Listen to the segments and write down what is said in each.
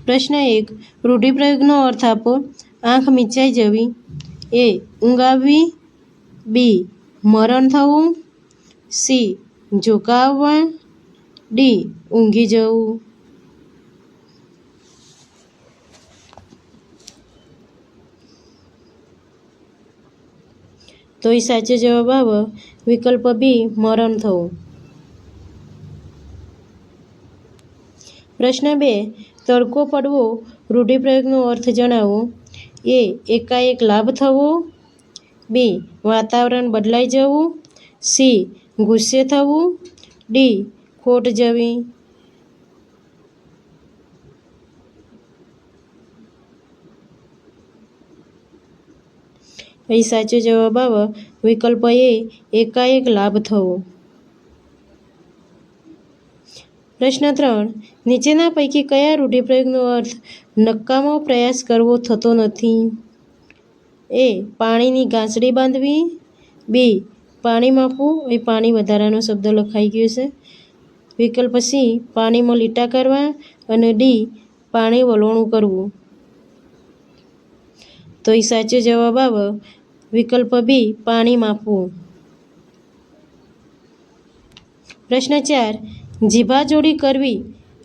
પ્રશ્ન 1. રૂઢિપ્રયોગનો અર્થ આપો. આંખ મીંચાઈ જવી. એ. ઊંઘ આવવી. બી. મરણ થવું. સી. ઝોકા આવવા. ડી. ઊંઘી જવું. તો એ સાચો જવાબ આવે વિકલ્પ બી, મરણ થવું. પ્રશ્ન 2. તડકો પડવો રૂઢિપ્રયોગનો અર્થ જણાવો. એ. એકાએક લાભ થવો. બી. વાતાવરણ બદલાઈ જવું. સી. ગુસ્સે થવું. ડી. ખોટ જવી. અહીં સાચો જવાબ આવે વિકલ્પ એ. એકાએક લાભ થવો. પ્રશ્ન 3. નીચેના પૈકી કયા રૂઢિપ્રયોગનો અર્થ નકામો પ્રયાસ કરવો થતો નથી? એ. પાણીની ગાંસડી બાંધવી. બી. પાણી માપવું. એ પાણી વધારાનો શબ્દ લખાઈ ગયો છે. વિકલ્પ સી. પાણીમાં લીટા કરવા. અને ડી. પાણી વલોણું કરવું. તો એ સાચો જવાબ આવે વિકલ્પ બી. પાણી માપવું. પ્રશ્ન 4. જીભા જોડી કરવી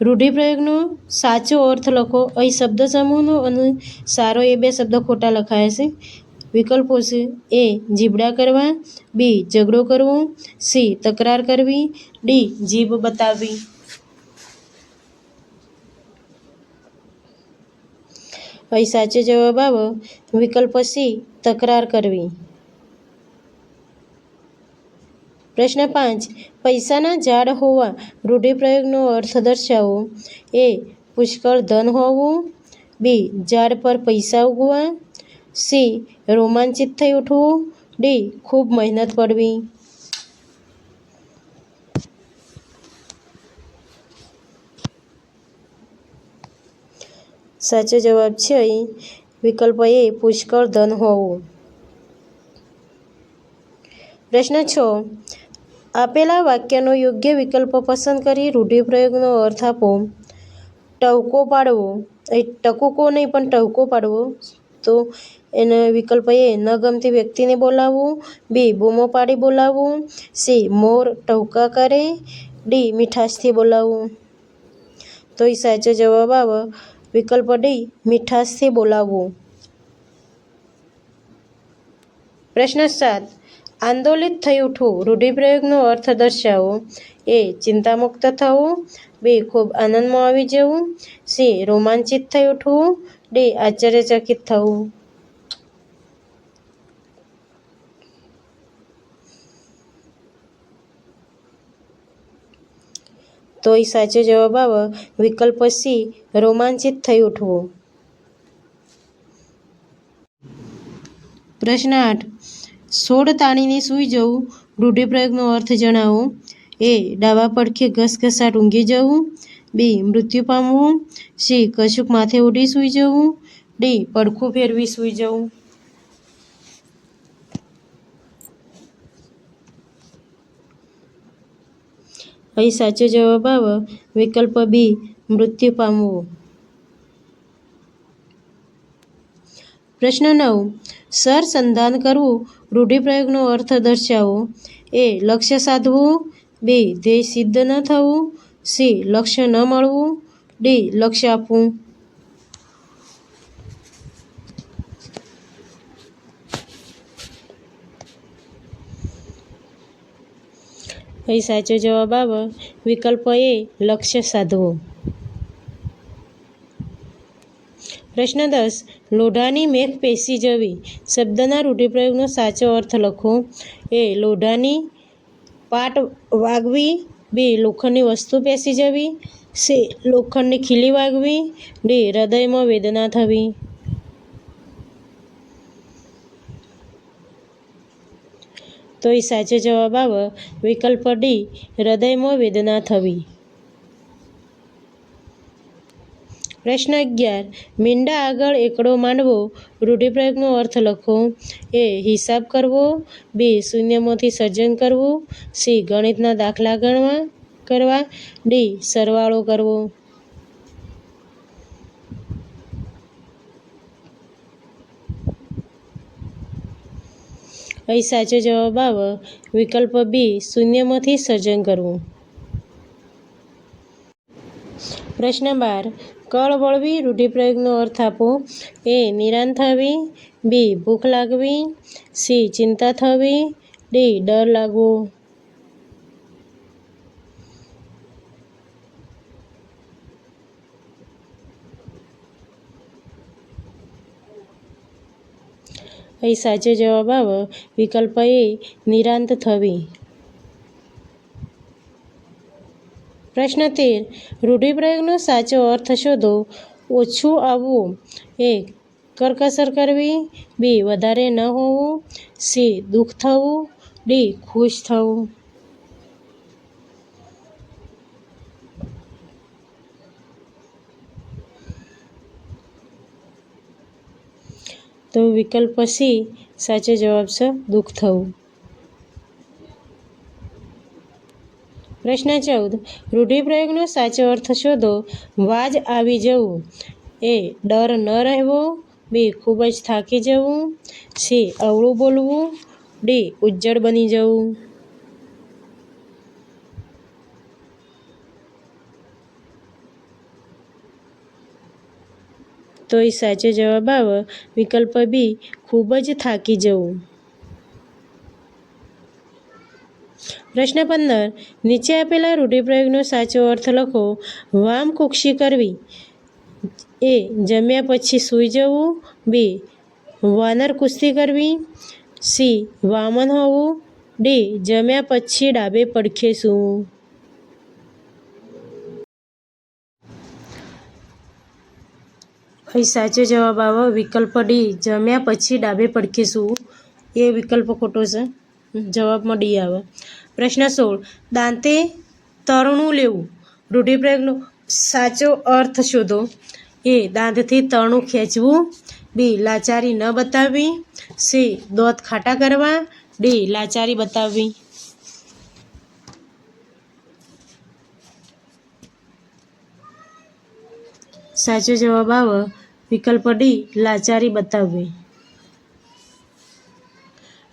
રૂઢિપ્રયોગનો સાચો અર્થ લખો. અહીં શબ્દ સમૂહનો અને સારો એ બે શબ્દ ખોટા લખાયા છે. વિકલ્પો છે. એ. જીબડા કરવા. બી. ઝઘડો કરવો. સી. તકરાર કરવી. ડી. જીભ બતાવવી. અહીં સાચો જવાબ આવે વિકલ્પ સી. તકરાર કરવી. પ્રશ્ન 5. પૈસાના ઝાડ હોવા રૂઢિપ્રયોગનો અર્થ દર્શાવો. એ. પુષ્કળ ધન હોવું. બી. ઝાડ પર પૈસા ઉગવા. સી. રોમાંચિત થઈ ઉઠવું. ડી. ખૂબ મહેનત પડવી. સાચો જવાબ છે અહીં વિકલ્પ એ. પુષ્કળ ધન હોવું. પ્રશ્ન 6. આપેલા વાક્યનો યોગ્ય વિકલ્પ પસંદ કરી રૂઢિપ્રયોગનો અર્થ આપો. ટહુકો પાડવો. એ ટકુકો નહીં પણ ટહુકો પાડવો. તો એને વિકલ્પ એ. ન ગમતી વ્યક્તિને બોલાવવું. બી. બૂમો પાડી બોલાવવું. સી. મોર ટહુકા કરે. ડી. મીઠાશથી બોલાવવું. તો એ સાચો જવાબ આવે વિકલ્પ ડી. મીઠાશથી બોલાવવું. પ્રશ્ન 7. આંદોલિત થઈ ઉઠવું રૂઢિપ્રયોગનો અર્થ દર્શાવો. એ. ચિંતામુક્ત થવું. બી. ખૂબ આનંદમાં આવી જવું. સી. રોમાંચિત થઈ ઉઠવું. ડી. આશ્ચર્યચકિત થવું. તો એ સાચો જવાબ આવે વિકલ્પ સી. રોમાંચિત થઈ ઉઠવું. પ્રશ્ન 8. સોળ તાણીને સૂઈ જવું રૂઢિપ્રયોગનો અર્થ જણાવો. એ. ડાબા પડખે ઘસઘસાટ ઊંઘી જવું. બી. મૃત્યુ પામવું. સી. કશુંક માથે ઉડી સૂઈ જવું. ડી. પડખું ફેરવી સૂઈ જવું. અહીં સાચો જવાબ આવે વિકલ્પ બી. મૃત્યુ પામવું. પ્રશ્ન 9. સરસંધાન કરવું રૂઢિપ્રયોગનો અર્થ દર્શાવો. એ. લક્ષ્ય સાધવું. બી. ધ્યેય સિદ્ધ ન થવું. સી. લક્ષ્ય ન મળવું. ડી. લક્ષ્ય આપવું. અહીં સાચો જવાબ આવે વિકલ્પ એ. લક્ષ્ય સાધવું. પ્રશ્ન 10. લોઢાની મેઘ પેસી જવી શબ્દના રૂઢિપ્રયોગનો સાચો અર્થ લખો. એ. લોઢાની પાટ વાગવી. બી. લોખંડની વસ્તુ પેસી જવી. સી. લોખંડની ખીલી વાગવી. ડી. હૃદયમાં વેદના થવી. તો એ સાચો જવાબ આવે વિકલ્પ ડી. હૃદયમાં વેદના થવી. પ્રશ્ન 11. મીંડા આગળ એકડો માંડવો રૂઢિપ્રયોગનો અર્થ લખો. એ. હિસાબ કરવો. બી. શૂન્યમાંથી સર્જન કરવું. સી. ગણિતના દાખલા કરવા. ડી. સરવાળો કરવો. અહીં સાચો જવાબ આવે વિકલ્પ બી, શૂન્યમાંથી સર્જન કરવું. પ્રશ્ન 12. કળવળવી રૂઢિપ્રયોગનો અર્થ આપો. એ. નિરાંત થવી. બી. ભૂખ લાગવી. સી. ચિંતા થવી. ડી. ડર લાગવો. અહીં સાચો જવાબ આવે વિકલ્પ એ, નિરાંત થવી. પ્રશ્ન 13. રૂઢિપ્રયોગનો સાચો અર્થ શોધો. ઓછું આવવું. એ. કરકસર કરવી. બી. વધારે ન હોવું. સી. દુઃખ થવું. ડી. ખુશ થવું. તો વિકલ્પ સી સાચો જવાબ છે, દુઃખ થવું. પ્રશ્ન 14. રૂઢિપ્રયોગનો સાચો અર્થ શોધો. વાજ આવી જવું. એ. ડર ન રહેવો. બી. ખૂબ જ થાકી જવું. સી. અવળું બોલવું. ડી. ઉજ્જડ બની જવું. તો એ સાચો જવાબ આવે વિકલ્પ બી, ખૂબ જ થાકી જવું. પ્રશ્ન 15. નીચે આપેલા રૂઢિપ્રયોગનો સાચો અર્થ લખો. વામ કુક્ષી કરવી. એ. જમ્યા પછી સૂઈ જવું. બી. વાનર કુસ્તી કરવી. સી. વામન હોવું. ડી. જમ્યા પછી ડાબે પડખે સૂવું. અહીં સાચો જવાબ આવે વિકલ્પ ડી, જમ્યા પછી ડાબે પડખે સૂવું. એ વિકલ્પ ખોટો છે, જવાબમાં ડી આવે. પ્રશ્ન 16. દાંતે તરણું લેવું. રૂઢિપ્રયોગનો સાચો અર્થ શોધો. એ. દાંતથી તરણું ખેંચવું. બી. લાચારી ન બતાવવી. સી. દાંત ખાટા કરવા. ડી. લાચારી બતાવવી. સાચો જવાબ આવે વિકલ્પ ડી, લાચારી બતાવવી.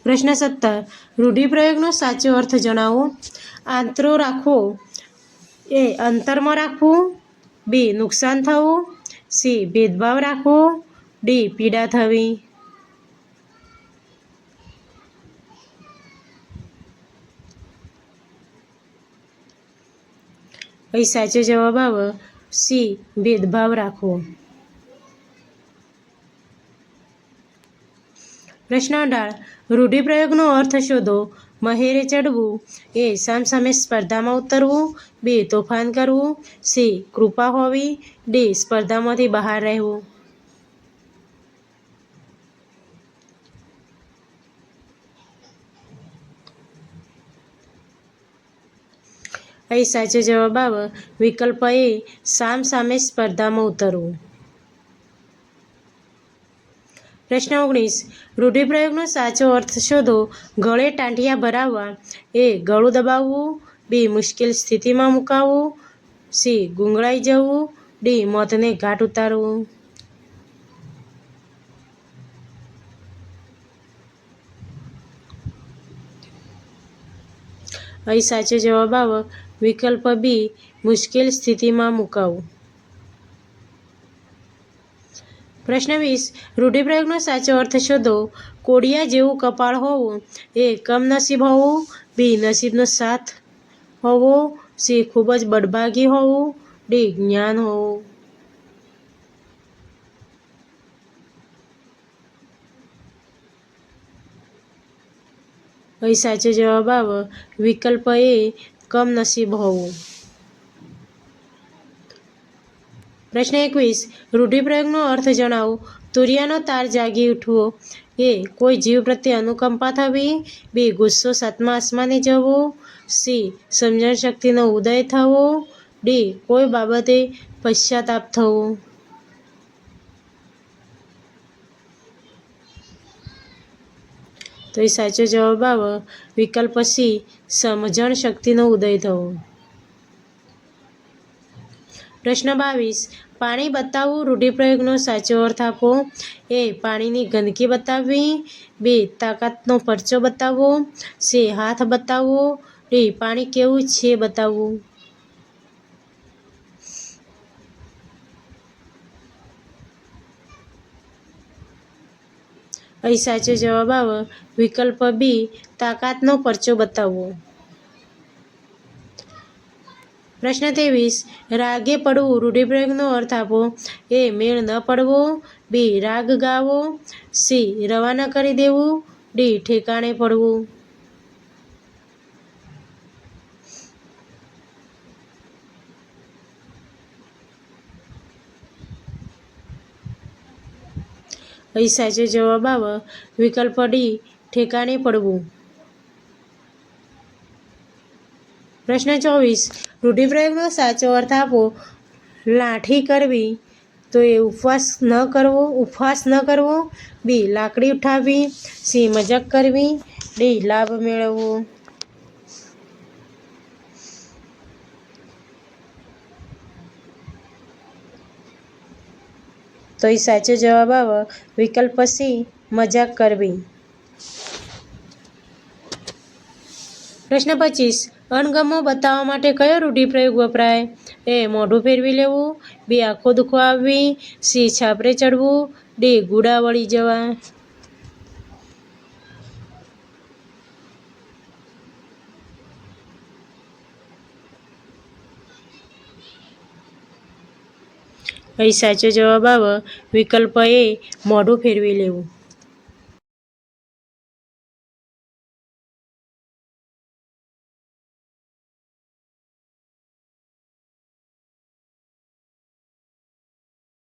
પ્રશ્ન 17. રૂઢિપ્રયોગનો સાચો અર્થ જણાવો. આંતરો રાખવો. એ. અંતરમાં રાખવું. બી. નુકસાન થવું. સી. ભેદભાવ રાખવો. ડી. પીડા થવી. અહીં સાચો જવાબ આવે સી. ભેદભાવ રાખવો. પ્રશ્ન 18. રૂઢિપ્રયોગનો અર્થ શોધો. મહેરે ચડવું. એ. સામસામે સ્પર્ધામાં ઉતરવું. બી. તોફાન કરવું. સી. કૃપા હોવી. ડી. સ્પર્ધામાંથી બહાર રહેવું. અહીં સાચો જવાબ આવે વિકલ્પ એ, સામસામે સ્પર્ધામાં ઉતરવું. પ્રશ્ન 19. રૂઢિપ્રયોગનો સાચો અર્થ શોધો. ગળે ટાંટિયા ભરાવવા. એ. ગળું દબાવવું. બી. મુશ્કેલ સ્થિતિમાં મુકાવવું. સી. ગૂંગળાઈ જવું. ડી. મોતને ઘાટ ઉતારવું. અહીં સાચો જવાબ આવે વિકલ્પ બી, મુશ્કેલ સ્થિતિમાં મુકાવવું. પ્રશ્ન 20. રૂઢિપ્રયોગનો સાચો અર્થ શોધો. કોડિયા જેવું કપાળ હોવું. એ. કમનસીબ હોવું. બી. નસીબનો સાથ હોવો. સી. ખૂબ જ બડભાગી હોવું. ડી. જ્ઞાન હોવું. અહીં સાચો જવાબ આવે વિકલ્પ એ, કમનસીબ હોવું. પ્રશ્ન 21. રૂઢિપ્રયોગનો અર્થ જણાવો. તુરિયાનો તાર જાગી ઉઠવો. એ. કોઈ જીવ પ્રત્યે અનુકંપા થવી. બી. ગુસ્સો સાતમા આસમાને જવો. સી. સમજણ શક્તિનો ઉદય થવો. ડી. કોઈ બાબતે પશ્ચાતાપ થવો. તો એ સાચો જવાબ આવે વિકલ્પ સી, સમજણ શક્તિનો ઉદય થવો. પ્રશ્ન 22. પાણી બતાવવું રૂઢિપ્રયોગનો સાચો અર્થ આપો. એ. પાણીની ગંદકી બતાવવી. બી. તાકાતનો પરચો બતાવવો. સી. હાથ બતાવવો. ડી. પાણી કેવું છે બતાવવું. અહીં સાચો જવાબ આવે વિકલ્પ બી. તાકાતનો પરચો બતાવવો. પ્રશ્ન 23. રાગે પડવું રૂઢિપ્રયોગનો અર્થ આપો. એ. મેળ ન પડવો. બી. રાગ ગાવો. સી. રવાના કરી દેવું. ડી. ઠેકાણે પડવું. અહીં સાચો જવાબ આવે વિકલ્પ ડી. ઠેકાણે પડવું. પ્રશ્ન 24. રૂઢિપ્રયોગનો સાચો અર્થ આપો. લાઠી કરવી તો એ ઉપવાસ ન કરવો. બી. લાકડી ઉઠાવવી. સી. મજાક કરવી. ડી. લાભ મેળવવો. તો એ સાચો જવાબ આવે વિકલ્પ સી. મજાક કરવી. પ્રશ્ન 25. અણગમો બતાવવા માટે કયો રૂઢિપ્રયોગ વપરાય. એ. મોઢું ફેરવી લેવું. બી. આંખો દુખવા આવવી. સી. છાપરે ચડવું. ડી. ગુડા વળી જવા. અહીં સાચો જવાબ આવે વિકલ્પ એ. મોઢું ફેરવી લેવું.